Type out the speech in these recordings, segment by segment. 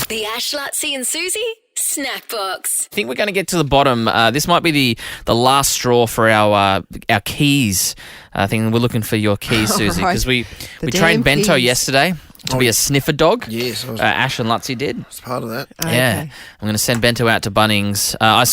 The Ash, Lutzi and Susie Snackbox. I think we're going to get to the bottom. This might be the last straw for our keys. I think we're looking for your keys, Susie, because we trained Bento yesterday to be a sniffer dog. Yes. Ash and Lutzi did. It's part of that. Yeah. I'm going to send Bento out to Bunnings. I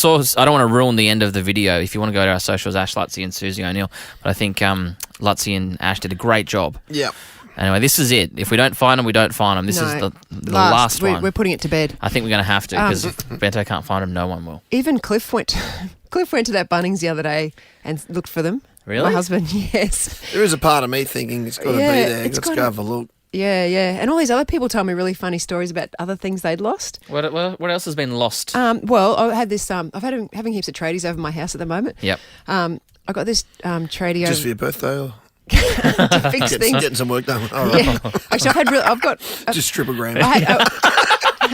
don't want to ruin the end of the video. If you want to go to our socials, Ash, Lutzi and Susie O'Neill. But I think Lutzi and Ash did a great job. Yeah. Anyway, this is it. If we don't find them, we don't find them. This is the last one. We're putting it to bed. I think we're going to have to, because if Bento can't find them, no one will. Even Cliff went to that Bunnings the other day and looked for them. Really? My husband, yes. There is a part of me thinking it's got to be there. Let's go have a look. Yeah. And all these other people told me really funny stories about other things they'd lost. What else has been lost? Well, I had this. I've had having heaps of tradies over my house at the moment. Yep. I got this tradie Just for your birthday or? to fix things. Getting some work done. All right. Yeah. Actually, I've got just strippogram.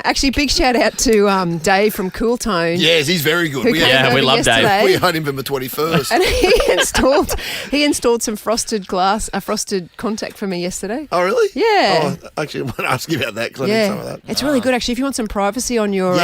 Actually, big shout out to Dave from Cool Tone. Yes, he's very good. We love yesterday. Dave. We had him for the 21st. And he installed some frosted contact for me yesterday. Oh, really? Yeah. Oh, actually, I want to ask you about that because I need some of that. It's really good, actually. If you want some privacy on your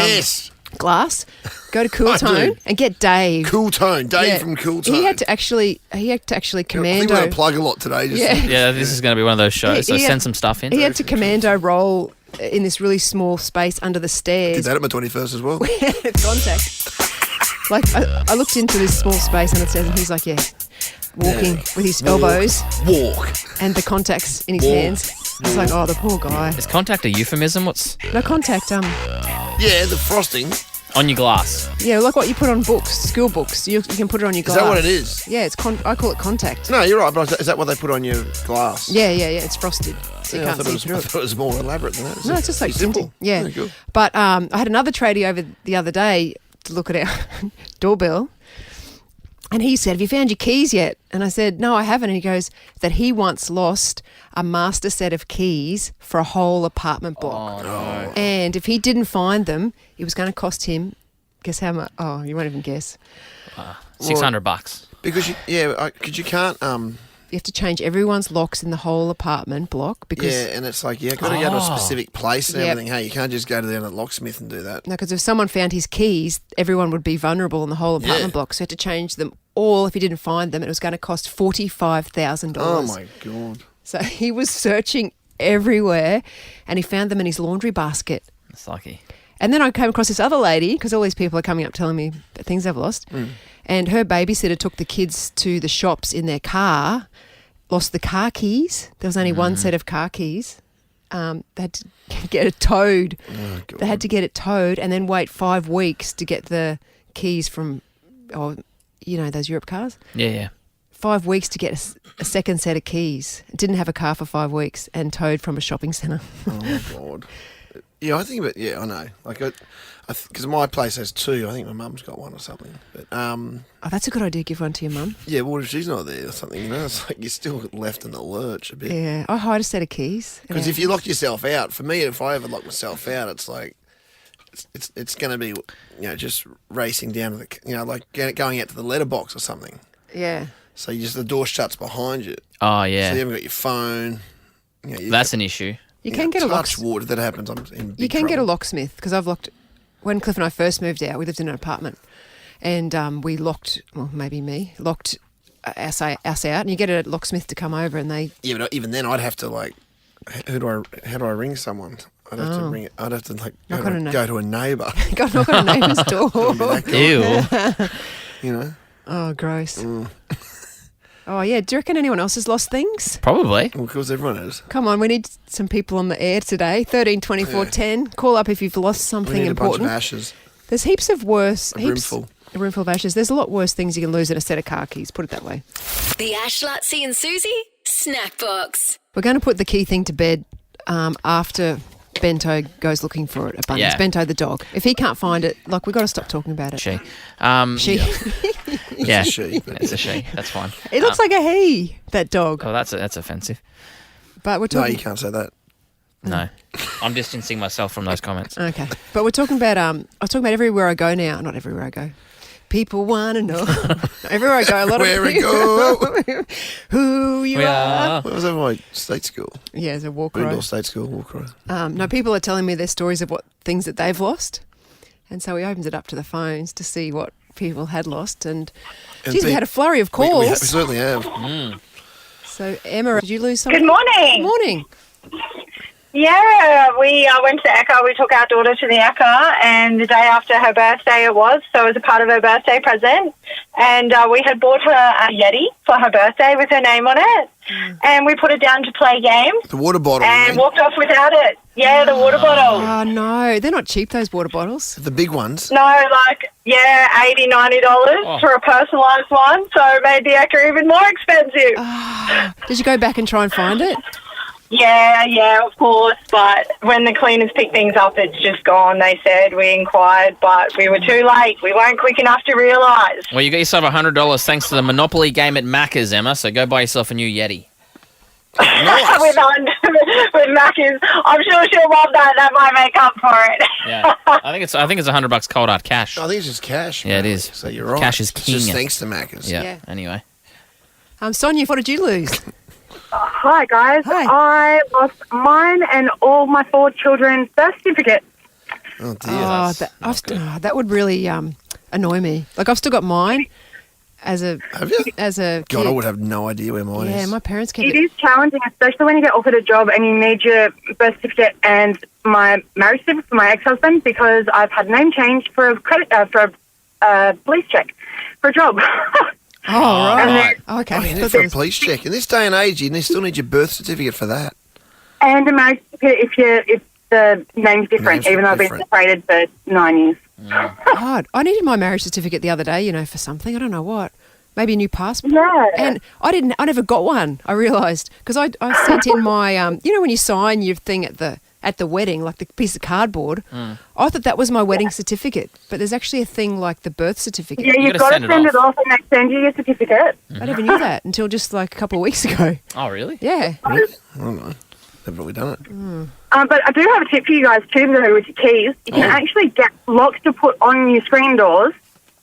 glass, go to Cool Tone and get Dave. Cool Tone, Dave from Cool Tone. He had to actually commando. I think we're going to plug a lot today. Yeah, this is going to be one of those shows. So send some stuff in. He had to commando roll in this really small space under the stairs. Did that at my 21st as well. Contact. Like I looked into this small space under the stairs, and he's like, walking with his elbows, and the contacts in his hands. I was like, oh, the poor guy. Is contact a euphemism? No contact? Yeah, the frosting. On your glass. Yeah, like what you put on books, school books. You can put it on your glass. Is that what it is? Yeah, I call it contact. No, you're right, but is that what they put on your glass? Yeah, it's frosted. So you can't see through I thought it was more elaborate than that. No, it's just like simple. Yeah. Very good. But I had another tradie over the other day to look at our doorbell. And he said, have you found your keys yet? And I said, no, I haven't. And he goes, that he once lost a master set of keys for a whole apartment block. Oh, no. And if he didn't find them, it was going to cost him, guess how much? Oh, you won't even guess. $600. Because you can't... You have to change everyone's locks in the whole apartment block because... Yeah, and it's like, got to go to a specific place and everything. Hey, you can't just go to the locksmith and do that. No, because if someone found his keys, everyone would be vulnerable in the whole apartment block. So you had to change them all. If he didn't find them, it was going to cost $45,000. Oh, my God. So he was searching everywhere and he found them in his laundry basket. That's lucky. And then I came across this other lady, because all these people are coming up telling me that things they've lost. And her babysitter took the kids to the shops in their car, lost the car keys. There was only one set of car keys. They had to get it towed. Oh, God. They had to get it towed and then wait 5 weeks to get the keys from, those Europe cars? Yeah. 5 weeks to get a second set of keys. Didn't have a car for 5 weeks and towed from a shopping centre. Oh, God. Yeah, I think I know. Like, because my place has two. I think my mum's got one or something. But that's a good idea. Give one to your mum. Yeah, well, if she's not there or something, it's like you're still left in the lurch a bit. Yeah, I hide a set of keys. Because if you lock yourself out, for me, if I ever lock myself out, it's like it's going to be just racing down to the like going out to the letterbox or something. Yeah. So the door shuts behind you. Oh yeah. So you haven't got your phone. That's an issue. You can get a locksmith. Wood, if that happens, I'm in big You can trouble. get a locksmith because I've locked. When Cliff and I first moved out, we lived in an apartment, and we locked. Well, maybe me locked us out, and you get a locksmith to come over, and they. Yeah, but even then, I'd have to how do I ring someone? I'd have to ring it. I'd have to go to a neighbour. Go knock on a neighbour's door. Ew. Oh, gross. Oh, yeah. Do you reckon anyone else has lost things? Probably. Well, of course, everyone is. Come on, we need some people on the air today. 13 24 10. Call up if you've lost something we need important. A bunch of ashes. There's heaps of worse. A roomful of ashes. There's a lot worse things you can lose than a set of car keys, put it that way. The Ash, Lutzi and Susie Snackbox. We're going to put the key thing to bed after Bento goes looking for it at Bunnings. Yeah. Bento the dog. If he can't find it, we've got to stop talking about it. She. She. Yeah. It's a she. It's a she. That's fine. It looks like a he, that dog. Oh, that's offensive. But we're No, talking. you can't say that. No. I'm distancing myself from those comments. Okay. But we're talking about I was talking about everywhere I go now. Not everywhere I go. People want to know. Everywhere I go, a lot Where of we people. go. Who you are. What was that my state school? Yeah, it's a war cry. Indoor state school war cry. No, people are telling me their stories of what things that they've lost. And so we opened it up to the phones to see what people had lost. And geez, we had a flurry of calls. We certainly have. So, Emma, did you lose something? Good morning. Good morning. Yeah, we went to Eka. We took our daughter to the Eka, and the day after her birthday it was, so it was a part of her birthday present. And we had bought her a Yeti for her birthday with her name on it, and we put it down to play games. The water bottle. And walked off without it. Yeah, the water bottle. Oh, no. They're not cheap, those water bottles. The big ones. No, like, yeah, $80, $90 for a personalised one, so it made the Eka even more expensive. Did you go back and try and find it? Yeah, of course. But when the cleaners pick things up, it's just gone, they said. We inquired, but we were too late. We weren't quick enough to realise. Well, you got yourself $100 thanks to the Monopoly game at Macca's, Emma, so go buy yourself a new Yeti. Nice. with Macca's. I'm sure she'll love that. That might make up for it. Yeah. I think it's $100 cold hard cash. I think it's just cash. Yeah, it mate. is. So you're right. Cash is It's king. just thanks to Macca's. Yeah. Anyway. Sonia, what did you lose? Hi, guys. Hi. I lost mine and all my 4 children's birth certificates. Oh, dear. That would really annoy me. Like, I've still got mine as a Have you? kid. God, I would have no idea where mine Yeah, is. my parents kept It is challenging, especially when you get offered a job and you need your birth certificate and my marriage certificate for my ex-husband, because I've had a name change for a police check for a job. Oh, right. right. Okay. Oh, you need it for a police check. In this day and age, you still need your birth certificate for that. And a marriage certificate if the name's different, even though I've been separated for 9 years. God, I needed my marriage certificate the other day, for something. I don't know what. Maybe a new passport. Yeah. And I never got one, I realised. Because I sent in my, when you sign your thing at the wedding, like the piece of cardboard, I thought that was my wedding certificate. But there's actually a thing like the birth certificate. Yeah, you've got to send it off and they send you your certificate. I never knew that until just like a couple of weeks ago. Oh, really? Yeah. Really? I don't know. Never really done it. But I do have a tip for you guys too, though, with your keys. You can actually get locks to put on your screen doors,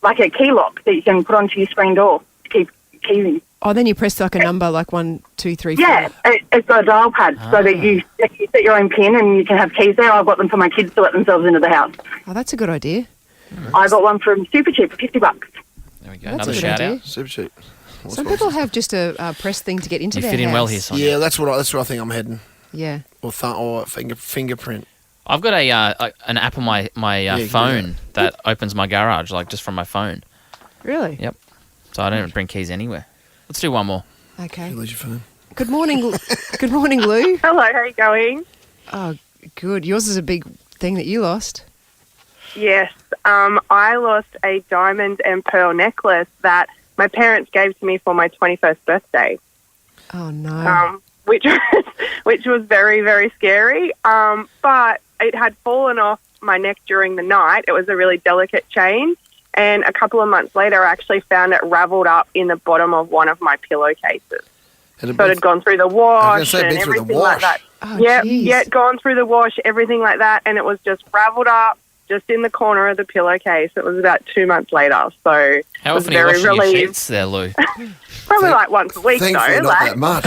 like a key lock that you can put onto your screen door to keep keys in. Oh, then you press like a number, like 1, 2, 3, 4. Yeah, it's got a dial pad so that you set your own pin and you can have keys there. I've got them for my kids to let themselves into the house. Oh, that's a good idea. I got one from Super Cheap for $50. There we go. That's Another a good shout idea. out. Super cheap. Some people have just a press thing to get into You their fit in house. well here, Sonia. Yeah, that's where I think I'm heading. Yeah. Or fingerprint. I've got an app on my you can do phone that opens my garage, like just from my phone. Really? Yep. So I don't bring keys anywhere. Let's do one more. Okay. You lose your phone. Good morning. Good morning, Lou. Hello, how are you going? Oh, good. Yours is a big thing that you lost. Yes, I lost a diamond and pearl necklace that my parents gave to me for my 21st birthday. Oh, no. Which was very, very scary. But it had fallen off my neck during the night. It was a really delicate chain. And a couple of months later, I actually found it raveled up in the bottom of one of my pillowcases. So it had gone through the wash and everything like that. Oh, Yeah, geez. gone through the wash, everything like that. And it was just raveled up just in the corner of the pillowcase. It was about 2 months later. So How I was often are you very washing your relieved. sheets there, Lou? Probably like once a week, Thankfully, though. not that much.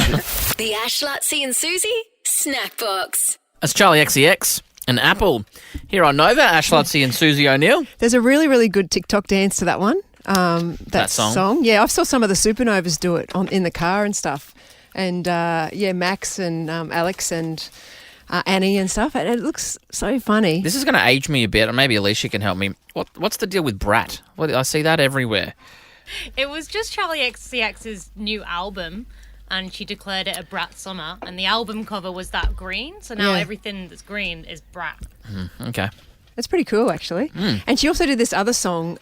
The Ash, Lutzi and Susie Snackbox. That's Charlie XCX and Apple here on Nova. Ash Lutzi and Susie O'Neill. There's a really, really good TikTok dance to that one. That song? Yeah, I saw some of the Supernovas do it in the car and stuff. And, Max and Alex and Annie and stuff. And it looks so funny. This is going to age me a bit, or maybe Alicia can help me. What's the deal with Brat? I see that everywhere. It was just Charlie XCX's new album, and she declared it a Brat summer, and the album cover was that green, so now Yeah. everything that's green is Brat. Okay. It's pretty cool, actually. And she also did this other song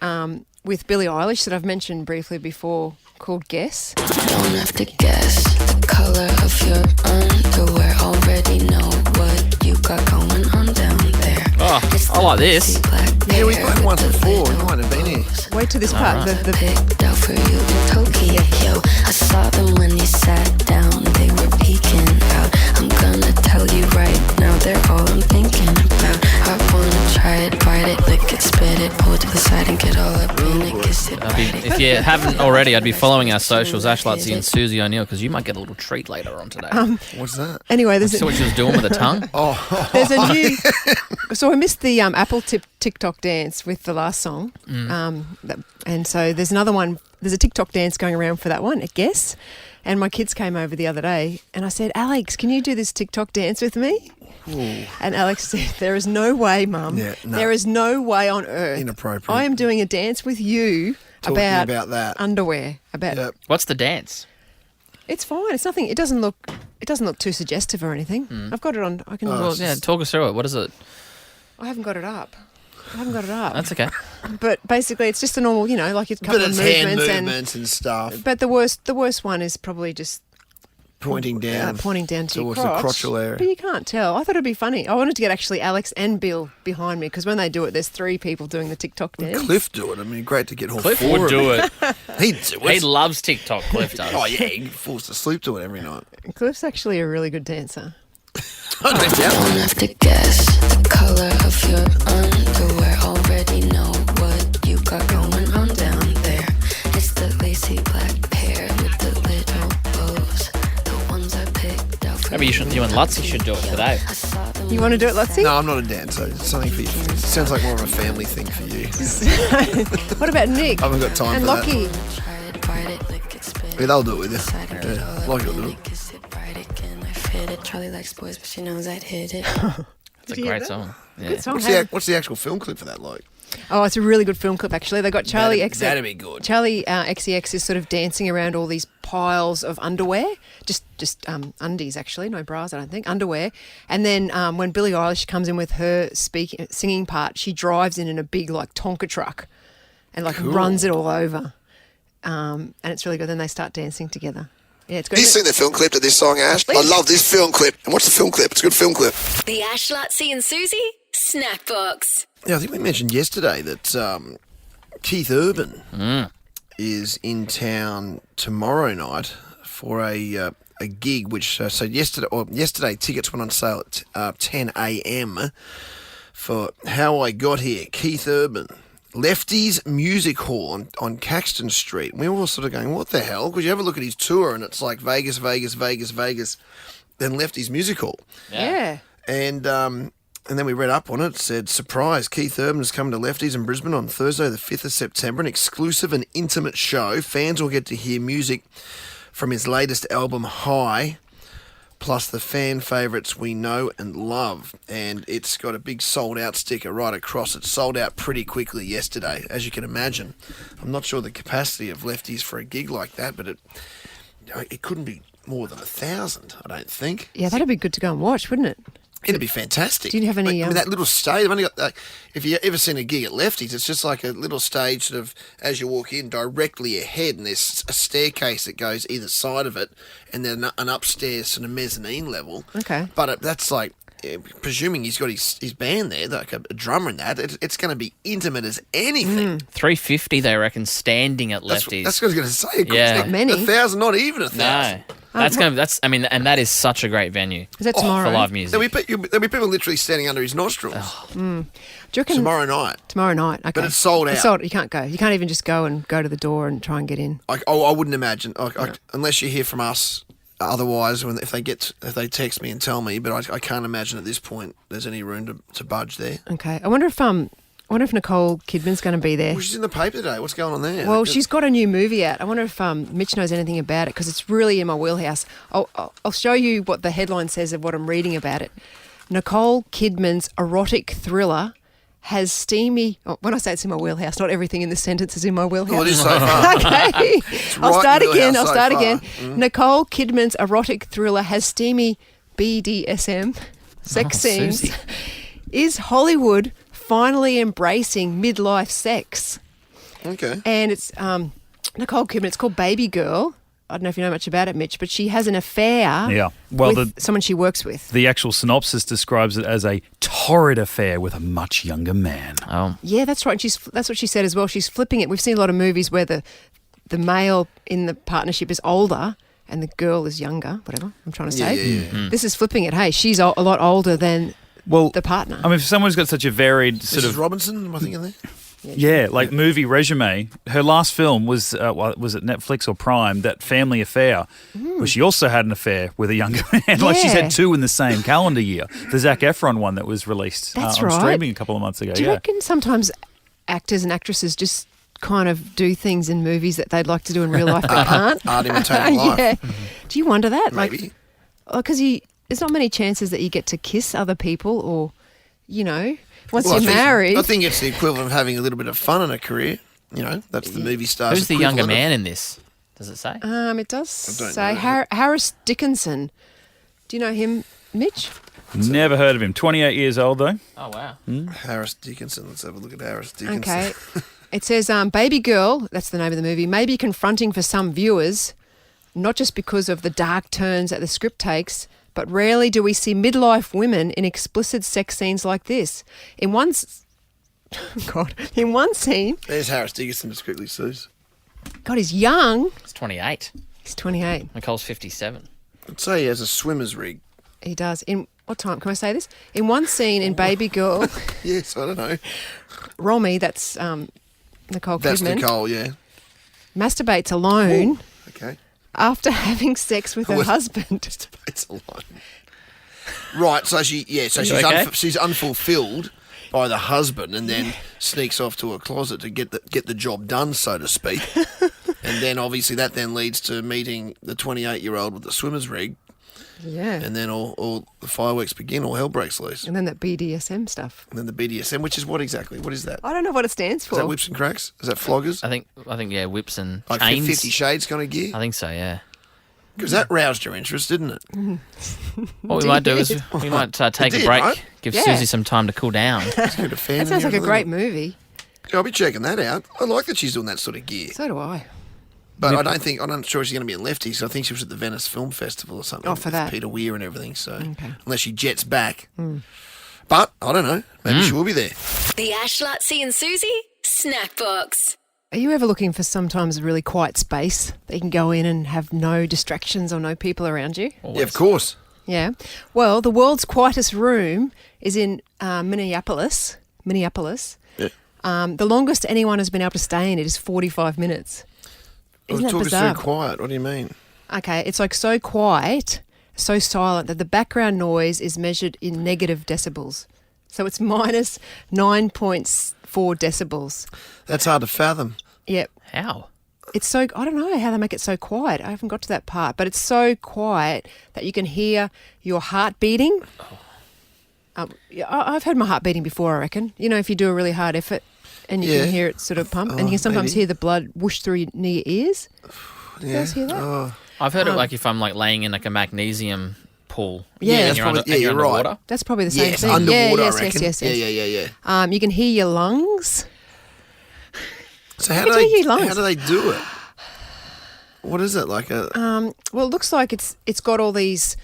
with Billie Eilish that I've mentioned briefly before called Guess. Don't have to guess the color of your underwear. Already know what you got going on down there. Oh, I like this. Yeah, we played once before. You might have been here. Wait till this part. The Picked out for you in Tokyo. I saw them when you sat down. They were peeking out. I'm gonna tell you right now, they're all I'm thinking about. I wanna try it, bite it, lick it, spit it, pull it to the side and get all up in it, kiss it. If you haven't already, I'd be following our socials, Ash Lutzy and Susie O'Neill, because you might get a little treat later on today. What's that? Anyway, See what she was doing with her tongue? there's a new. So I missed the Apple TikTok dance with the last song, and so there's another one. There's a TikTok dance going around for that one, I guess. And my kids came over the other day, and I said, Alex, can you do this TikTok dance with me? Ooh. And Alex said, there is no way, Mum. Yeah, no. There is no way on earth. Inappropriate. I am doing a dance with you Talking about that. underwear. What's the dance? It's fine. It's nothing. It doesn't look too suggestive or anything. I've got it on. I can. Talk us through it. What is it? I haven't got it up. That's okay. But basically, it's just a normal, like a couple of hand movements and stuff. But the worst one is probably just Pointing down to your towards crotch. the crotchal area. But you can't tell. I thought it'd be funny. I wanted to get actually Alex and Bill behind me, because when they do it, there's 3 people doing the TikTok dance. Cliff do it. I mean, great to get all Cliff 4 would do it. He'd do it. He loves TikTok, Cliff does. Oh, yeah, he falls to sleep to it every night. Cliff's actually a really good dancer. Don't have to guess the color of your underwear. Already know what you got going on down there. It's the lacy black pair with the little bows. The ones I picked out for Maybe you and Lutzy should do it today. You want to do it, Lutzy? No, I'm not a dancer. It's something for you. It sounds like more of a family thing for you. What about Nick? I haven't got time and for Lockie? Yeah, they'll do it with you. Yeah, Lockie will do it. Charlie likes boys, but she knows I'd hit it. It's a great song. Yeah. Good song. What's the actual film clip for that like? Oh, it's a really good film clip, actually. They got Charlie That'd be good. Charlie XCX is sort of dancing around all these piles of underwear, just undies, actually, no bras, I don't think, underwear. And then when Billie Eilish comes in with her singing part, she drives in a big like Tonka truck and runs it all over. And it's really good. Then they start dancing together. Yeah, it's good. Have you seen the film clip to this song, Ash? I love this film clip. And what's the film clip? It's a good film clip. The Ash Lutzy and Susie Snackbox. Yeah, I think we mentioned yesterday that Keith Urban is in town tomorrow night for a gig. Which so yesterday tickets went on sale at 10 a.m. for How I Got Here. Keith Urban. Lefty's Music Hall on Caxton Street. We were all sort of going, what the hell? Because you have a look at his tour and it's like Vegas, Vegas, Vegas, Vegas, then Lefty's Music Hall. Yeah. And then we read up on it. It said, surprise, Keith Urban is coming to Lefty's in Brisbane on Thursday the 5th of September. An exclusive and intimate show. Fans will get to hear music from his latest album, High, plus the fan favourites we know and love. And it's got a big sold-out sticker right across it. Sold out pretty quickly yesterday, as you can imagine. I'm not sure the capacity of Lefties for a gig like that, but it couldn't be more than 1,000, I don't think. Yeah, that'd be good to go and watch, wouldn't it? It'd be fantastic. Do you have any? I mean, that little stage. I've only got. If you ever seen a gig at Lefties, it's just like a little stage, sort of as you walk in, directly ahead, and there's a staircase that goes either side of it, and then an upstairs sort of mezzanine level. Okay. But that's like, presuming he's got his band there, like a drummer in that, it's going to be intimate as anything. 350, they reckon, standing at Lefties. That's what I was going to say. Yeah. It's not many. 1,000, not even 1,000. No. And that is such a great venue. Is that tomorrow? For live music. There'll be people literally standing under his nostrils. Do you reckon Tomorrow night. Tomorrow night, okay. But it's sold out. It's sold. You can't go. You can't even just go to the door and try and get in. I wouldn't imagine, unless you hear from us. Otherwise, if they text me and tell me, but I can't imagine at this point there's any room to budge there. Okay. I wonder if Nicole Kidman's going to be there. Well, she's in the paper today. What's going on there? Well, she's got a new movie out. I wonder if Mitch knows anything about it, because it's really in my wheelhouse. I'll show you what the headline says of what I'm reading about it. Nicole Kidman's erotic thriller has steamy... Oh, when I say it's in my wheelhouse, not everything in the sentence is in my wheelhouse. Well, it is so far. Okay. I'll start again. Mm. Nicole Kidman's erotic thriller has steamy BDSM sex scenes. Susie. Is Hollywood finally embracing midlife sex? Okay. And it's Nicole Kidman. It's called Baby Girl. I don't know if you know much about it, Mitch, but she has an affair with someone she works with. The actual synopsis describes it as a torrid affair with a much younger man. Oh. Yeah, that's right. That's what she said as well. She's flipping it. We've seen a lot of movies where the male in the partnership is older and the girl is younger, whatever I'm trying to say. Yeah. This is flipping it. Hey, she's a lot older than the partner. I mean, for someone who's got such a varied sort Mrs. of... Robinson, am I thinking there? Yeah, like movie resume. Her last film was it Netflix or Prime? That Family Affair, where she also had an affair with a younger man. Like she's had two in the same calendar year. The Zac Efron one that was released on streaming a couple of months ago. Do you reckon sometimes actors and actresses just kind of do things in movies that they'd like to do in real life but can't? Art imitating life. Yeah. Do you wonder that? Maybe. Because there's not many chances that you get to kiss other people or, once you're I married. think it's the equivalent of having a little bit of fun in a career. That's the movie star's Who's the younger man in this? Does it say? It does say Harris Dickinson. Do you know him, Mitch? Never heard of him. 28 years old, though. Oh, wow. Harris Dickinson. Let's have a look at Harris Dickinson. Okay. It says, Baby Girl, that's the name of the movie, may be confronting for some viewers, not just because of the dark turns that the script takes, but rarely do we see midlife women in explicit sex scenes like this. In one scene... There's Harris Dickinson discreetly, Suze. God, he's young. He's 28. He's 28. Nicole's 57. I'd say he has a swimmer's rig. He does. In what time? Can I say this? In one scene in Baby Girl... Yes, I don't know. Romy, that's Nicole Kidman. That's Nicole, yeah. Masturbates alone... Ooh, okay. After having sex with her husband. Masturbates alone. Right, so she's unfulfilled by the husband and then sneaks off to a closet to get the job done, so to speak. And then obviously that then leads to meeting the 28-year-old with the swimmer's rig. Yeah. And then all the fireworks begin, all hell breaks loose. And then that BDSM stuff. And then the BDSM, which is what exactly? What is that? I don't know what it stands for. Is that whips and cracks? Is that floggers? I think yeah, whips and like chains. 50 Shades kind of gear? I think so, yeah. Because that roused your interest, didn't it? What we might do is we might take a break, right? give Susie some time to cool down. That sounds like a great movie. Yeah, I'll be checking that out. I like that she's doing that sort of gear. So do I. But I'm not sure she's going to be in Lefty, so I think she was at the Venice Film Festival or something. Oh, for that. Peter Weir and everything, so okay. Unless she jets back. But, I don't know, maybe she will be there. The Ash, Lutzi and Susie Snackbox. Are you ever looking for sometimes a really quiet space that you can go in and have no distractions or no people around you? Always. Yeah, of course. Yeah. Well, the world's quietest room is in Minneapolis. Yeah. The longest anyone has been able to stay in it is 45 minutes. Isn't that bizarre? Talk us through quiet. What do you mean? Okay, it's like so quiet, so silent that the background noise is measured in negative decibels. So it's minus 9.4 decibels. That's hard to fathom. Yep. How? It's so, I don't know how they make it so quiet. I haven't got to that part, but it's so quiet that you can hear your heart beating. I've heard my heart beating before, I reckon. If you do a really hard effort. And you can hear it sort of pump, and you can sometimes hear the blood whoosh through near your ears. You guys hear that? I've heard it like if I'm like laying in like a magnesium pool. Yeah, you're right. Water. That's probably the same thing. Underwater, yes, I reckon. Yes. Yeah. You can hear your lungs. So how do they do it? What is it like a? Well, it looks like it's got all these.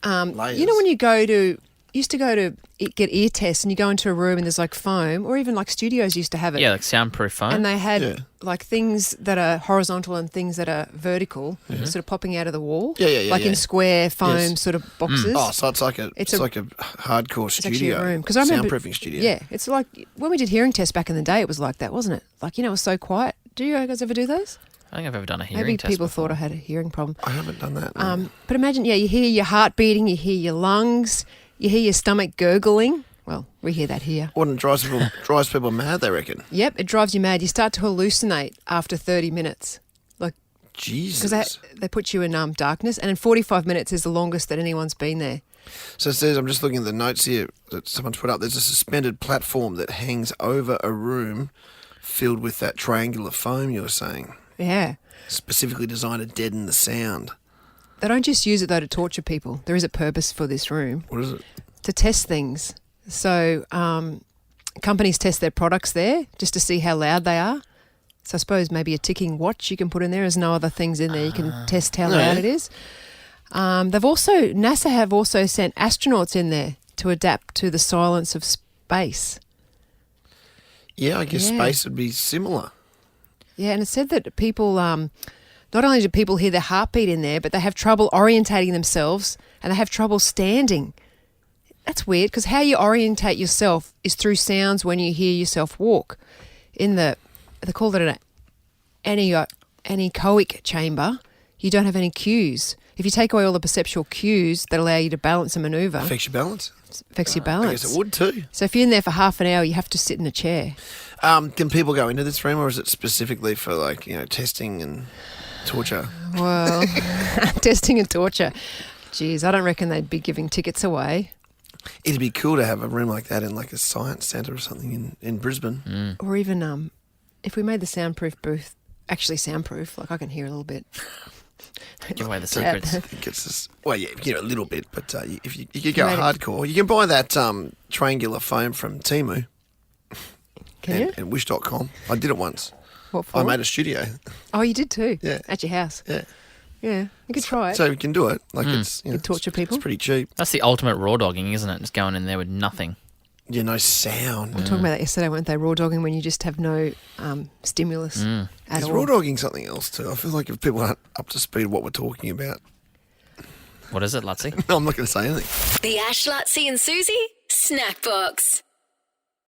Layers. When you used to go to get ear tests and you go into a room and there's like foam, or even like studios used to have it. Yeah, like soundproof foam. And they had like things that are horizontal and things that are vertical, sort of popping out of the wall. Like in square foam sort of boxes. Oh, so it's like a hardcore studio. A room. Because I remember soundproofing studio. Yeah, it's like when we did hearing tests back in the day, it was like that, wasn't it? Like it was so quiet. Do you guys ever do those? I think I've ever done a hearing Maybe test. people before. thought I had a hearing problem. I haven't done that. No. But imagine, you hear your heart beating, you hear your lungs, you hear your stomach gurgling. Well, we hear that here. What, it drives people mad, they reckon? Yep, it drives you mad. You start to hallucinate after 30 minutes. Like, Jesus. Because they put you in darkness, and in 45 minutes is the longest that anyone's been there. So it says, I'm just looking at the notes here that someone's put up, there's a suspended platform that hangs over a room filled with that triangular foam you were saying. Yeah. Specifically designed to deaden the sound. They don't just use it, though, to torture people. There is a purpose for this room. What is it? To test things. So companies test their products there just to see how loud they are. So I suppose maybe a ticking watch you can put in there. There's no other things in there. You can test how loud it is. NASA have also sent astronauts in there to adapt to the silence of space. Yeah, I guess space would be similar. Yeah, and it said that people, not only do people hear their heartbeat in there, but they have trouble orientating themselves and they have trouble standing. That's weird because how you orientate yourself is through sounds when you hear yourself walk. they call it an anechoic chamber, you don't have any cues. If you take away all the perceptual cues that allow you to balance and manoeuvre, Affects your balance. affects your I balance. guess it would too. So if you're in there for half an hour, you have to sit in a chair. Can people go into this room, or is it specifically for testing and torture? Well, testing and torture. Geez, I don't reckon they'd be giving tickets away. It'd be cool to have a room like that in like a science centre or something in Brisbane. Or even if we made the soundproof booth actually soundproof, like I can hear a little bit. Give away the secrets. It gets this, well, yeah, a little bit, but if you could go hardcore, you can buy that triangular foam from Temu. Can you? And wish.com. I did it once. What for? I made a studio. Oh, you did too? Yeah. At your house? Yeah. Yeah, you could try it. So you can do it. Like it's you torture people. It's pretty cheap. That's the ultimate raw dogging, isn't it? Just going in there with nothing. Yeah, no sound. We were talking about that yesterday, weren't they? Raw dogging when you just have no stimulus at Is all. raw dogging something else too? I feel like if people aren't up to speed what we're talking about. What is it, Lutzy? No, I'm not going to say anything. The Ash, Lutzy and Susie Snackbox.